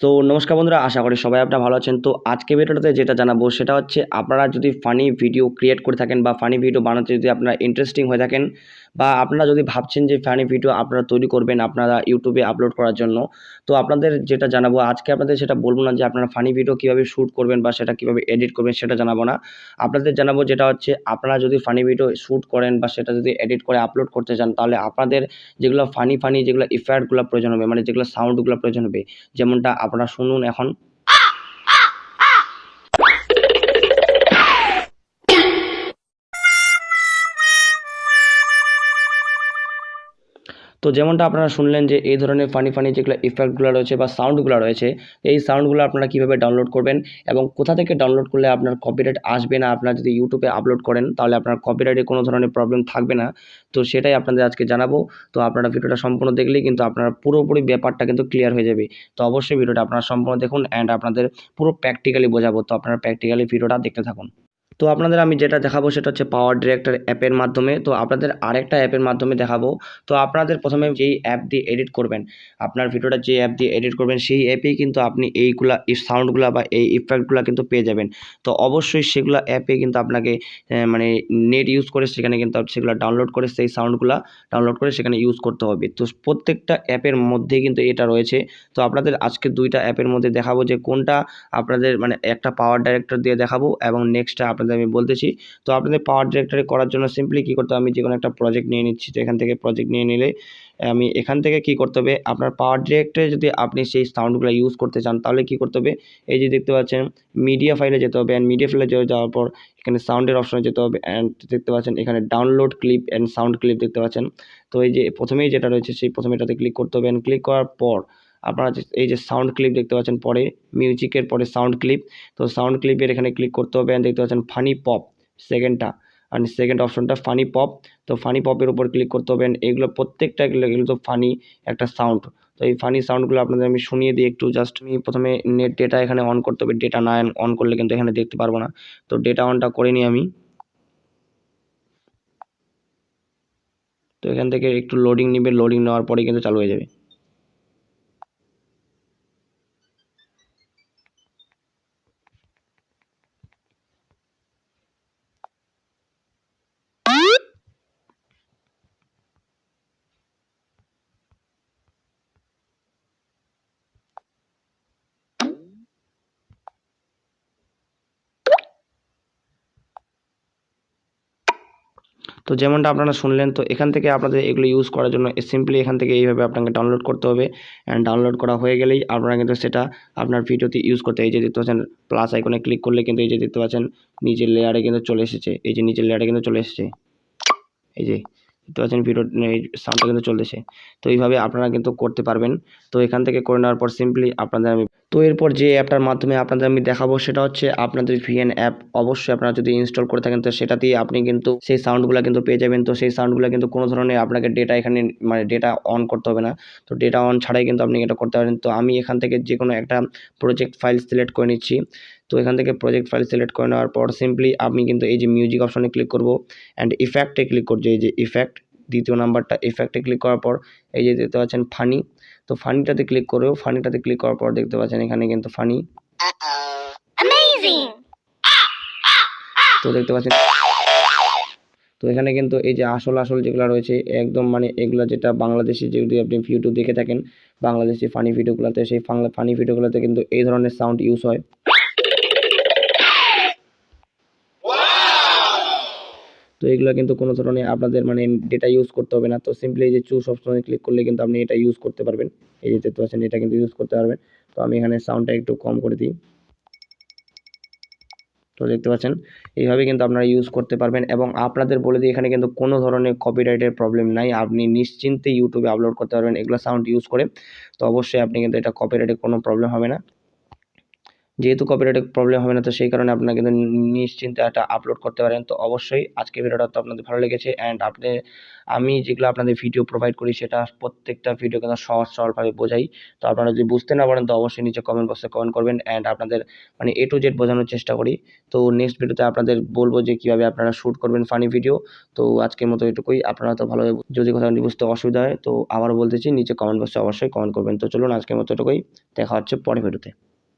তো নমস্কার বন্ধুরা, আশা করি সবাই আপনারা ভালো আছেন। তো আজকে ভিডিওটাতে যেটা জানাবো সেটা হচ্ছে, আপনারা যদি ফানি ভিডিও ক্রিয়েট করে থাকেন বা ফানি ভিডিও বানাতে যদি আপনারা ইন্টারেস্টিং হয়ে থাকেন, বা আপনারা যদি ভাবছেন যে ফানি ভিডিও আপনারা তৈরি করবেন আপনারা ইউটিউবে আপলোড করার জন্য, তো আপনাদের যেটা জানাবো আজকে, আপনাদের সেটা বলবো না যে আপনারা ফানি ভিডিও কীভাবে শ্যুট করবেন বা সেটা কীভাবে এডিট করবেন সেটা জানাবো না। আপনাদের জানাবো যেটা হচ্ছে, আপনারা যদি ফানি ভিডিও শ্যুট করেন বা সেটা যদি এডিট করে আপলোড করতে চান, তাহলে আপনাদের যেগুলো ফানি যেগুলো ইফেক্টগুলো প্রয়োজন হবে, মানে যেগুলো সাউন্ডগুলো প্রয়োজন হবে, যেমনটা আপনারা শুনুন এখন। তো যেমনটা আপনারা শুনলেন যে এই ধরনের ফানি যেগুলো ইফেক্টগুলো রয়েছে বা সাউন্ডগুলো রয়েছে, এই সাউন্ডগুলো আপনারা কীভাবে ডাউনলোড করবেন এবং কোথা থেকে ডাউনলোড করলে আপনার কপিরাইট আসবে না। আপনারা যদি ইউটিউবে আপলোড করেন তাহলে আপনার কপিরাইটে কোনো ধরনের প্রবলেম থাকবে না। তো সেটাই আপনাদের আজকে জানাবো। তো আপনারা ভিডিওটা সম্পূর্ণ দেখলেই কিন্তু আপনার পুরোপুরি ব্যাপারটা কিন্তু ক্লিয়ার হয়ে যাবে। তো অবশ্যই ভিডিওটা আপনারা সম্পূর্ণ দেখুন অ্যান্ড আপনাদের পুরো প্র্যাকটিক্যালি বোঝাবো। তো আপনারা প্র্যাকটিক্যালি ভিডিওটা দেখতে থাকুন। তো আপনাদের আমি যেটা দেখাবো সেটা হচ্ছে পাওয়ার ডিরেক্টর অ্যাপের মাধ্যমে। তো আপনাদের আরেকটা অ্যাপের মাধ্যমে দেখাবো। তো আপনাদের প্রথমে যেই অ্যাপ দিয়ে এডিট করবেন, আপনার ভিডিওটা যে অ্যাপ দিয়ে এডিট করবেন সেই অ্যাপেই কিন্তু আপনি এইগুলা এই সাউন্ডগুলা বা এই ইফেক্টগুলা কিন্তু পেয়ে যাবেন। তো অবশ্যই সেগুলো অ্যাপে কিন্তু আপনাকে মানে নেট ইউজ করে সেখানে কিন্তু সেগুলো ডাউনলোড করে সেই সাউন্ডগুলা ডাউনলোড করে সেখানে ইউজ করতে হবে। তো প্রত্যেকটা অ্যাপের মধ্যেই কিন্তু এটা রয়েছে। তো আপনাদের আজকে 2টা অ্যাপের মধ্যে দেখাবো যে কোনটা আপনাদের, মানে একটা পাওয়ার ডিরেক্টর দিয়ে দেখাবো এবং নেক্সটটা আপনাদের আমি বলতেছি। তো আপনাদের পাওয়ার ডিরেক্টরে করার জন্য সিম্পলি কী করতে হবে, আমি যে কোনো একটা প্রজেক্ট নিয়ে নিচ্ছি। তো এখান থেকে প্রজেক্ট নিয়ে নিলে আমি এখান থেকে কী করতে হবে, আপনার পাওয়ার ডিরেক্টরে যদি আপনি সেই সাউন্ডগুলো ইউজ করতে চান তাহলে কী করতে হবে, এই যে দেখতে পাচ্ছেন মিডিয়া ফাইলে যেতে হবে অ্যান্ড মিডিয়া ফাইলে যাওয়ার পর এখানে সাউন্ডের অপশনে যেতে হবে অ্যান্ড দেখতে পাচ্ছেন এখানে download clip and sound clip দেখতে পাচ্ছেন। তো এই যে প্রথমেই যেটা রয়েছে সেই প্রথমে এটাতে ক্লিক করতে হবে অ্যান্ড ক্লিক করার পর আপনারা এই যে সাউন্ড ক্লিপ দেখতে পাচ্ছেন, পরে মিউজিকের পরে সাউন্ড ক্লিপ। তো সাউন্ড ক্লিপের এখানে ক্লিক করতে হবে অ্যান্ড দেখতে পাচ্ছেন ফানি পপ সেকেন্ডটা, আর সেকেন্ড অপশনটা ফানি পপ। তো ফানি পপের উপর ক্লিক করতে হবে। এগুলো প্রত্যেকটা এগুলো তো ফানি একটা সাউন্ড। তো এই ফানি সাউন্ডগুলো আপনাদের আমি শুনিয়ে দিই একটু। জাস্ট আমি প্রথমে নেট ডেটা এখানে অন করতে হবে। ডেটা না অন করলে কিন্তু এখানে দেখতে পারবো না। তো ডেটা অনটা করে নিই আমি। তো এখান থেকে একটু লোডিং নেবে, লোডিং নেওয়ার পরে কিন্তু চালু হয়ে যাবে। তো যেমনটা আপনারা শুনলেন, তো এখান থেকে আপনাদের এগুলো ইউজ করার জন্য সিম্পলি এখান থেকে এইভাবে আপনাকে ডাউনলোড করতে হবে অ্যান্ড ডাউনলোড করা হয়ে গেলেই আপনারা কিন্তু সেটা আপনার ভিডিওতে ইউজ করতে, এই যে দেখতে পাচ্ছেন প্লাস আইকনে ক্লিক করলে কিন্তু এই যে দেখতে পাচ্ছেন নিচের লেয়ারে কিন্তু চলে এসেছে। এই যে নিচের লেয়ারে কিন্তু চলে এসেছে, এই যে দেখতে পাচ্ছেন ভিডিও এই সাউন্ডটা কিন্তু চলতেছে। তো এইভাবে আপনারা কিন্তু করতে পারবেন। তো এখান থেকে করে নেওয়ার পর সিম্পলি আপনাদের আমি, তো এরপর যে অ্যাপটার মাধ্যমে আপনাদের আমি দেখাবো সেটা হচ্ছে আপনাদের ভিএন অ্যাপ। অবশ্যই আপনারা যদি ইনস্টল করে থাকেন তো সেটা দিয়ে আপনি কিন্তু সেই সাউন্ডগুলো কিন্তু পেয়ে যাবেন। তো সেই সাউন্ডগুলো কিন্তু কোনো ধরনের আপনাকে ডেটা এখানে, মানে ডেটা অন করতে হবে না। তো ডেটা অন ছাড়াই কিন্তু আপনি এটা করতে পারেন। তো আমি এখান থেকে যে কোনো একটা প্রজেক্ট ফাইল সিলেক্ট করে নিচ্ছি। তো এখান থেকে প্রজেক্ট ফাইল সিলেক্ট করে নেওয়ার পর সিম্পলি আমি কিন্তু এই যে মিউজিক অপশনে ক্লিক করব অ্যান্ড ইফেক্টে ক্লিক করছি। এই যে ইফেক্ট, দ্বিতীয় নাম্বারটা ইফেক্টে ক্লিক করার পর এই যে দেখতে পাচ্ছেন ফানি। তো ফানিটাতে ক্লিক করেও, ফানিটাতে ক্লিক করার পর দেখতে পাচ্ছেন এখানে কিন্তু ফানি। তো দেখতে পাচ্ছেন, তো এখানে কিন্তু এই যে আসল যেগুলো রয়েছে একদম, মানে এগুলো যেটা বাংলাদেশি, যদি আপনি ভিডিও দেখে থাকেন বাংলাদেশি ফানি ভিডিওগুলোতে, সেই ফানি ভিডিওগুলোতে কিন্তু এই ধরনের সাউন্ড ইউজ হয়। তো এগুলো কিন্তু কোনো ধরনের আপনাদের মানে ডেটা ইউজ করতে হবে না। তো সিম্পলি এই যে চুজ অপশনে ক্লিক করলে কিন্তু আপনি এটা ইউজ করতে পারবেন। এই যে দেখতে পাচ্ছেন এটা কিন্তু ইউজ করতে পারবেন। তো আমি এখানে সাউন্ডটা একটু কম করে দিই। তো দেখতে পাচ্ছেন এইভাবে কিন্তু আপনারা ইউজ করতে পারবেন এবং আপনাদের বলে দিই এখানে কিন্তু কোনো ধরনের কপিরাইটের প্রবলেম নাই। আপনি নিশ্চিন্তে ইউটিউবে আপলোড করতে পারবেন এগুলো সাউন্ড ইউজ করে। তো অবশ্যই আপনি কিন্তু এটা কপিরাইটের কোনো প্রবলেম হবে না। যেহেতু কপিরাইটের প্রবলেম হবে না, তো সেই কারণে আপনারা কিন্তু নিশ্চিন্তে এটা আপলোড করতে পারেন। তো অবশ্যই আজকের ভিডিওটা তো আপনাদের ভালো লেগেছে, অ্যান্ড আমি যেগুলো আপনাদের ভিডিও প্রোভাইড করি সেটা প্রত্যেকটা ভিডিও কিন্তু সহজ সরলভাবে বোঝাই। তো আপনারা যদি বুঝতে না পারেন তো অবশ্যই নিচে কমেন্ট বক্সে কমেন্ট করবেন, অ্যান্ড আপনাদের মানে A to Z বোঝানোর চেষ্টা করি। তো নেক্সট ভিডিওতে আপনাদের বলবো যে কীভাবে আপনারা শ্যুট করবেন ফানি ভিডিও। তো আজকের মতো এটুকুই। আপনারা তো ভালোভাবে যদি কোথাও বুঝতে অসুবিধা হয় তো আবারও বলতেছি, নিচে কমেন্ট বক্সে অবশ্যই কমেন্ট করবেন। তো চলুন আজকের মতো এটুকুই। দেখা হচ্ছে পরের ভিডিওতে।